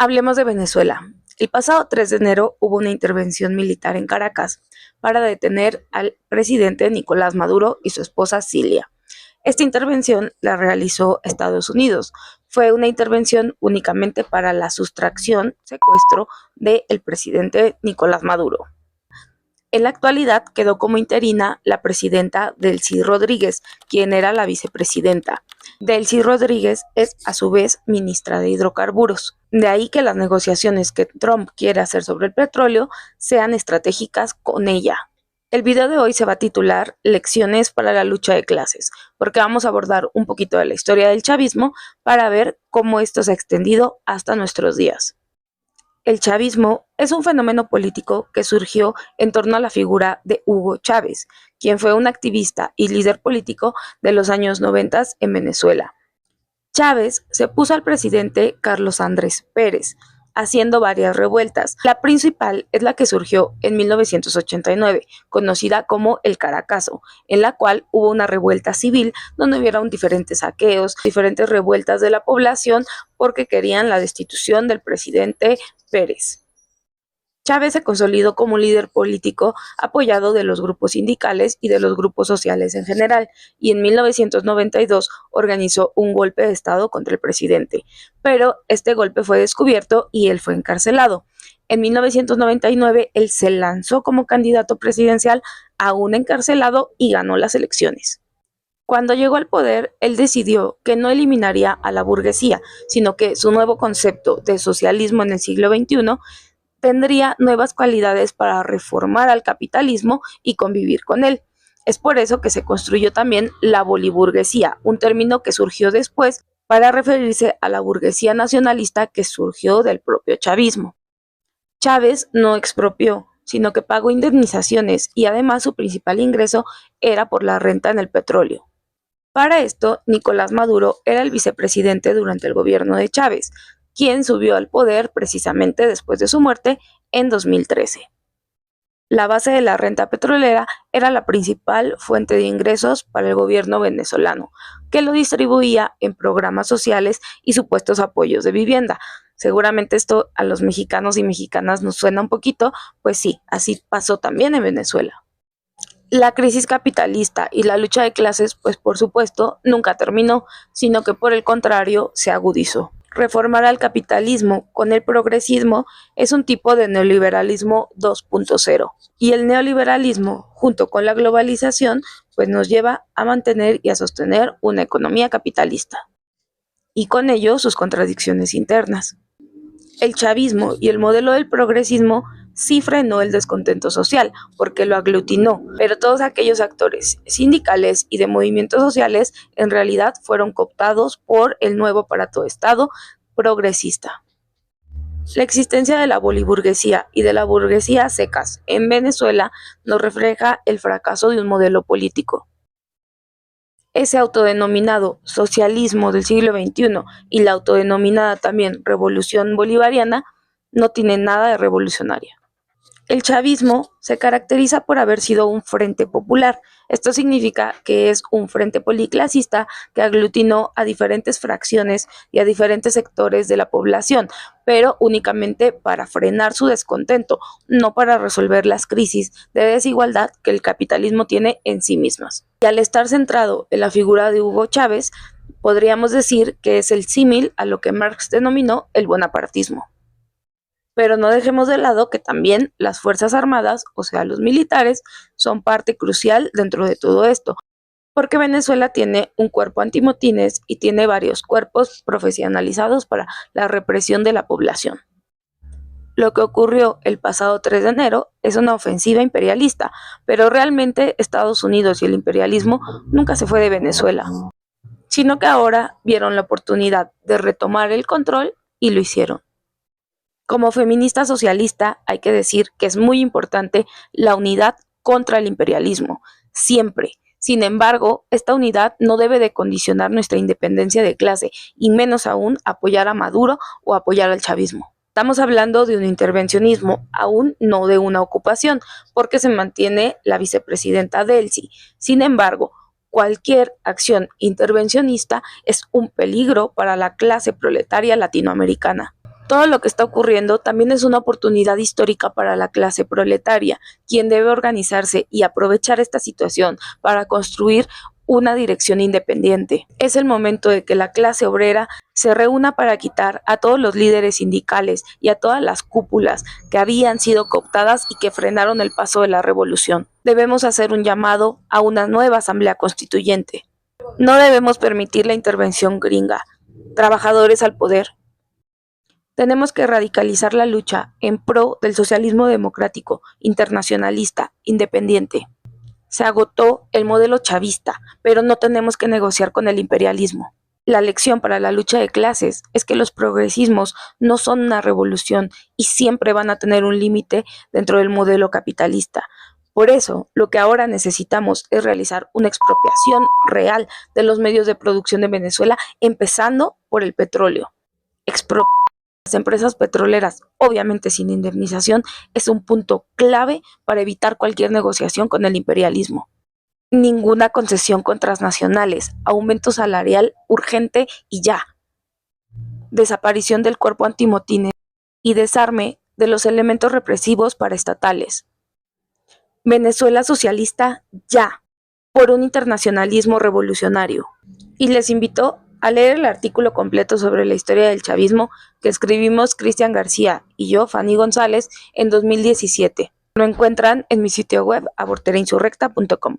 Hablemos de Venezuela. El pasado 3 de enero hubo una intervención militar en Caracas para detener al presidente Nicolás Maduro y su esposa Cilia. Esta intervención la realizó Estados Unidos. Fue una intervención únicamente para la sustracción, secuestro del presidente Nicolás Maduro. En la actualidad quedó como interina la presidenta Delcy Rodríguez, quien era la vicepresidenta. Delcy Rodríguez es a su vez ministra de Hidrocarburos. De ahí que las negociaciones que Trump quiere hacer sobre el petróleo sean estratégicas con ella. El video de hoy se va a titular Lecciones para la lucha de clases, porque vamos a abordar un poquito de la historia del chavismo para ver cómo esto se ha extendido hasta nuestros días. El chavismo es un fenómeno político que surgió en torno a la figura de Hugo Chávez, quien fue un activista y líder político de los años 90 en Venezuela. Chávez se puso al presidente Carlos Andrés Pérez, haciendo varias revueltas. La principal es la que surgió en 1989, conocida como el Caracazo, en la cual hubo una revuelta civil donde hubieron diferentes saqueos, diferentes revueltas de la población porque querían la destitución del presidente Pérez. Chávez se consolidó como un líder político apoyado de los grupos sindicales y de los grupos sociales en general, y en 1992 organizó un golpe de Estado contra el presidente, pero este golpe fue descubierto y él fue encarcelado. En 1999 él se lanzó como candidato presidencial, aún encarcelado, y ganó las elecciones. Cuando llegó al poder, él decidió que no eliminaría a la burguesía, sino que su nuevo concepto de socialismo en el siglo XXI tendría nuevas cualidades para reformar al capitalismo y convivir con él. Es por eso que se construyó también la boliburguesía, un término que surgió después para referirse a la burguesía nacionalista que surgió del propio chavismo. Chávez no expropió, sino que pagó indemnizaciones y además su principal ingreso era por la renta en el petróleo. Para esto, Nicolás Maduro era el vicepresidente durante el gobierno de Chávez, quien subió al poder precisamente después de su muerte en 2013. La base de la renta petrolera era la principal fuente de ingresos para el gobierno venezolano, que lo distribuía en programas sociales y supuestos apoyos de vivienda. Seguramente esto a los mexicanos y mexicanas nos suena un poquito, pues sí, así pasó también en Venezuela. La crisis capitalista y la lucha de clases, pues por supuesto, nunca terminó, sino que por el contrario se agudizó. Reformar al capitalismo con el progresismo es un tipo de neoliberalismo 2.0, y el neoliberalismo, junto con la globalización, pues nos lleva a mantener y a sostener una economía capitalista, y con ello sus contradicciones internas. El chavismo y el modelo del progresismo sí frenó el descontento social, porque lo aglutinó, pero todos aquellos actores sindicales y de movimientos sociales en realidad fueron cooptados por el nuevo aparato de Estado progresista. La existencia de la boliburguesía y de la burguesía secas en Venezuela nos refleja el fracaso de un modelo político. Ese autodenominado socialismo del siglo XXI y la autodenominada también revolución bolivariana no tiene nada de revolucionaria. El chavismo se caracteriza por haber sido un frente popular. Esto significa que es un frente policlasista que aglutinó a diferentes fracciones y a diferentes sectores de la población, pero únicamente para frenar su descontento, no para resolver las crisis de desigualdad que el capitalismo tiene en sí mismas. Y al estar centrado en la figura de Hugo Chávez, podríamos decir que es el símil a lo que Marx denominó el bonapartismo. Pero no dejemos de lado que también las Fuerzas Armadas, o sea, los militares, son parte crucial dentro de todo esto, porque Venezuela tiene un cuerpo antimotines y tiene varios cuerpos profesionalizados para la represión de la población. Lo que ocurrió el pasado 3 de enero es una ofensiva imperialista, pero realmente Estados Unidos y el imperialismo nunca se fue de Venezuela, sino que ahora vieron la oportunidad de retomar el control y lo hicieron. Como feminista socialista hay que decir que es muy importante la unidad contra el imperialismo, siempre. Sin embargo, esta unidad no debe de condicionar nuestra independencia de clase, y menos aún apoyar a Maduro o apoyar al chavismo. Estamos hablando de un intervencionismo, aún no de una ocupación, porque se mantiene la vicepresidenta Delcy. Sin embargo, cualquier acción intervencionista es un peligro para la clase proletaria latinoamericana. Todo lo que está ocurriendo también es una oportunidad histórica para la clase proletaria, quien debe organizarse y aprovechar esta situación para construir una dirección independiente. Es el momento de que la clase obrera se reúna para quitar a todos los líderes sindicales y a todas las cúpulas que habían sido cooptadas y que frenaron el paso de la revolución. Debemos hacer un llamado a una nueva asamblea constituyente. No debemos permitir la intervención gringa. Trabajadores al poder. Tenemos que radicalizar la lucha en pro del socialismo democrático, internacionalista, independiente. Se agotó el modelo chavista, pero no tenemos que negociar con el imperialismo. La lección para la lucha de clases es que los progresismos no son una revolución y siempre van a tener un límite dentro del modelo capitalista. Por eso, lo que ahora necesitamos es realizar una expropiación real de los medios de producción de Venezuela, empezando por el petróleo. Expropiar las empresas petroleras, obviamente sin indemnización, es un punto clave para evitar cualquier negociación con el imperialismo. Ninguna concesión con transnacionales, aumento salarial urgente y ya. Desaparición del cuerpo antimotines y desarme de los elementos represivos paraestatales. Venezuela socialista ya, por un internacionalismo revolucionario. Y les invito a leer el artículo completo sobre la historia del chavismo que escribimos Cristian García y yo, Fanny González, en 2017. Lo encuentran en mi sitio web aborterainsurrecta.com.